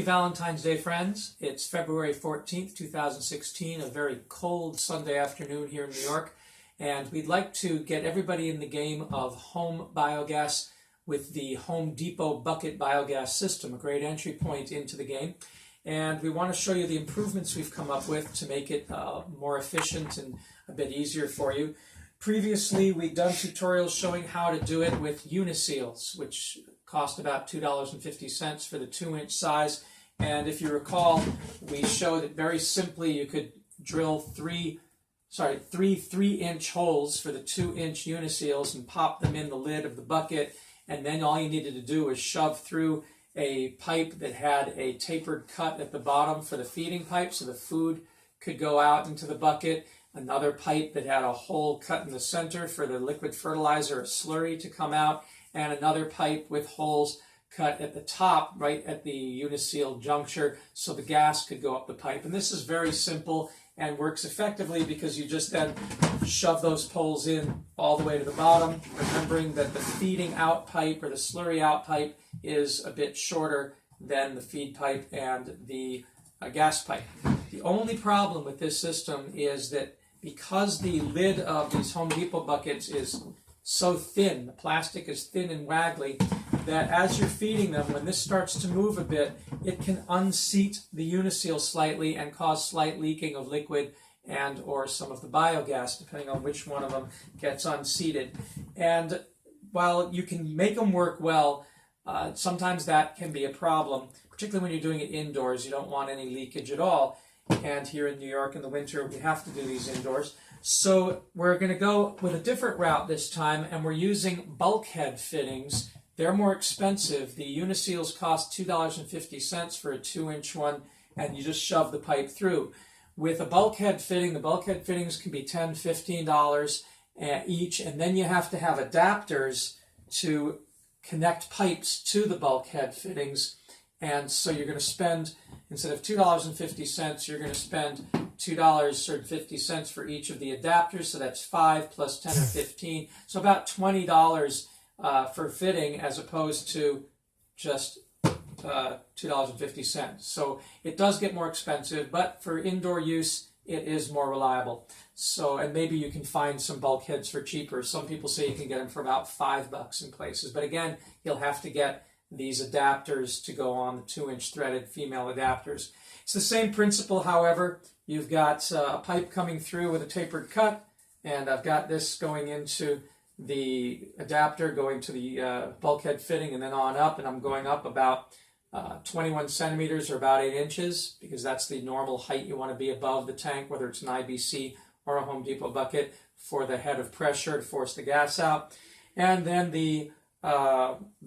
Happy Valentine's Day, friends. It's February 14th, 2016, a very cold Sunday afternoon here in New York, and we'd like to get everybody in the game of home biogas with the Home Depot bucket biogas system, a great entry point into the game. And we want to show you the improvements we've come up with to make it more efficient and a bit easier for you. Previously, we'd done tutorials showing how to do it with uniseals, which cost about $2.50 for the 2-inch size. And if you recall, we showed that very simply you could drill three 3-inch holes for the 2-inch uniseals and pop them in the lid of the bucket. And then all you needed to do was shove through a pipe that had a tapered cut at the bottom for the feeding pipe so the food could go out into the bucket. Another pipe that had a hole cut in the center for the liquid fertilizer or slurry to come out, and another pipe with holes cut at the top, right at the uniseal juncture, so the gas could go up the pipe. And this is very simple and works effectively because you just then shove those poles in all the way to the bottom, remembering that the feeding out pipe or the slurry out pipe is a bit shorter than the feed pipe and the gas pipe. The only problem with this system is that because the lid of these Home Depot buckets is so thin, the plastic is thin and waggly, that as you're feeding them, when this starts to move a bit, it can unseat the uniseal slightly and cause slight leaking of liquid and or some of the biogas, depending on which one of them gets unseated. And while you can make them work well, sometimes that can be a problem, particularly when you're doing it indoors. You don't want any leakage at all. And here in New York in the winter, we have to do these indoors. So we're going to go with a different route this time, and we're using bulkhead fittings. They're more expensive. The uniseals cost $2.50 for a 2-inch one, and you just shove the pipe through. With a bulkhead fitting, the bulkhead fittings can be $10, $15 each, and then you have to have adapters to connect pipes to the bulkhead fittings. And so you're going to spend, instead of $2.50, you're going to spend $2.50 for each of the adapters. So that's $5 plus 10 or 15. So about $20 for fitting as opposed to just $2.50. So it does get more expensive, but for indoor use, it is more reliable. So, and maybe you can find some bulkheads for cheaper. Some people say you can get them for about $5 in places. But again, you'll have to get these adapters to go on, the 2-inch threaded female adapters. It's the same principle, however. You've got a pipe coming through with a tapered cut, and I've got this going into the adapter, going to the bulkhead fitting, and then on up, and I'm going up about 21 centimeters or about 8 inches, because that's the normal height you want to be above the tank, whether it's an IBC or a Home Depot bucket, for the head of pressure to force the gas out. And then the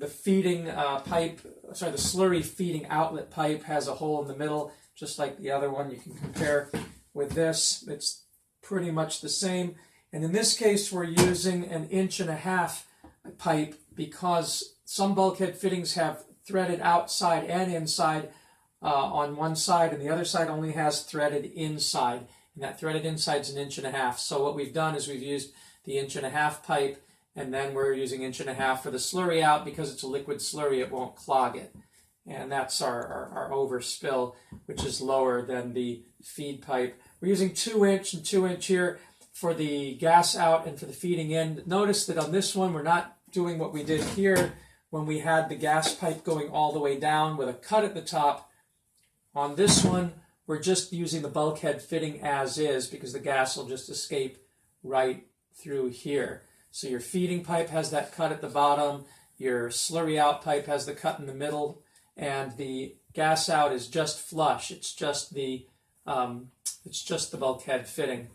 feeding pipe, the slurry feeding outlet pipe has a hole in the middle, just like the other one. You can compare with this. It's pretty much the same. And in this case, we're using an 1.5-inch pipe because some bulkhead fittings have threaded outside and inside on one side, and the other side only has threaded inside. And that threaded inside is 1.5 inches. So what we've done is we've used the 1.5-inch pipe, and then we're using 1.5 inches for the slurry out. Because it's a liquid slurry, it won't clog it. And that's our overspill, which is lower than the feed pipe. We're using 2-inch and 2-inch here for the gas out and for the feeding in. Notice that on this one, we're not doing what we did here when we had the gas pipe going all the way down with a cut at the top. On this one, we're just using the bulkhead fitting as is because the gas will just escape right through here. So your feeding pipe has that cut at the bottom, your slurry out pipe has the cut in the middle, and the gas out is just flush. It's just the bulkhead fitting.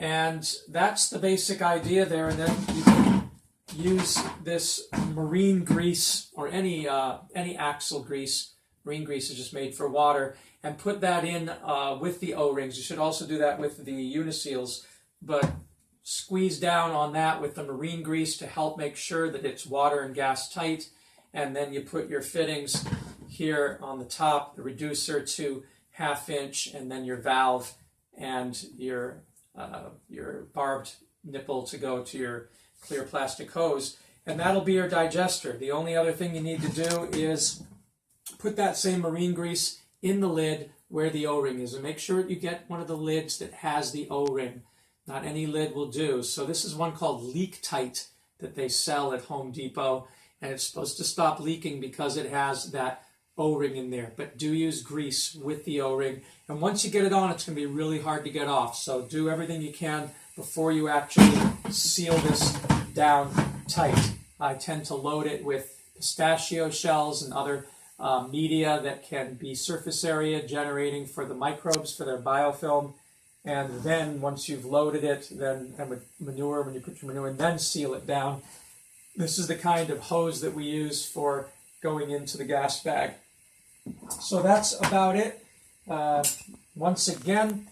And that's the basic idea there. And then you can use this marine grease or any axle grease. Marine grease is just made for water, and put that in with the O-rings. You should also do that with the uniseals, but squeeze down on that with the marine grease to help make sure that it's water and gas tight. And then you put your fittings here on the top, the reducer to 1/2 inch, and then your valve and your barbed nipple to go to your clear plastic hose. And that'll be your digester. The only other thing you need to do is put that same marine grease in the lid where the O-ring is, and make sure you get one of the lids that has the O-ring. Not any lid will do. So this is one called Leak Tight that they sell at Home Depot, and it's supposed to stop leaking because it has that O-ring in there. But do use grease with the O-ring, and once you get it on, it's going to be really hard to get off. So do everything you can before you actually seal this down tight. I tend to load it with pistachio shells and other media that can be surface area generating for the microbes for their biofilm. And then once you've loaded it, then and with manure, when you put your manure in, then seal it down. This is the kind of hose that we use for going into the gas bag. So that's about it. Once again,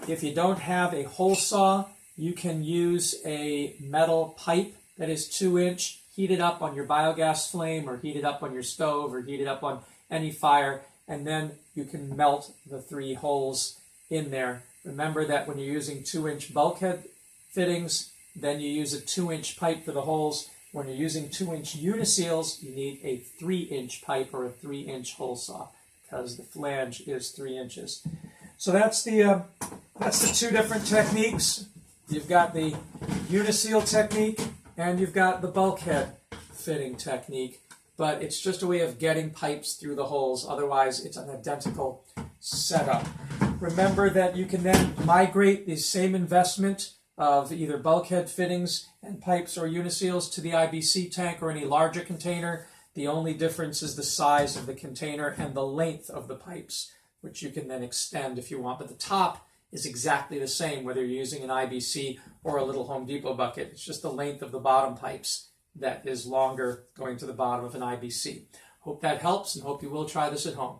if you don't have a hole saw, you can use a metal pipe that is 2-inch. Heat it up on your biogas flame, or heat it up on your stove, or heat it up on any fire, and then you can melt the 3 holes in there. Remember that when you're using 2-inch bulkhead fittings, then you use a 2-inch pipe for the holes. When you're using 2-inch uniseals, you need a 3-inch pipe or a 3-inch hole saw, because the flange is 3 inches. So that's the 2 different techniques. You've got the uniseal technique, and you've got the bulkhead fitting technique, but it's just a way of getting pipes through the holes. Otherwise, it's an identical setup. Remember that you can then migrate the same investment of either bulkhead fittings and pipes or uniseals to the IBC tank or any larger container. The only difference is the size of the container and the length of the pipes, which you can then extend if you want. But the top is exactly the same, whether you're using an IBC or a little Home Depot bucket. It's just the length of the bottom pipes that is longer going to the bottom of an IBC. Hope that helps, and hope you will try this at home.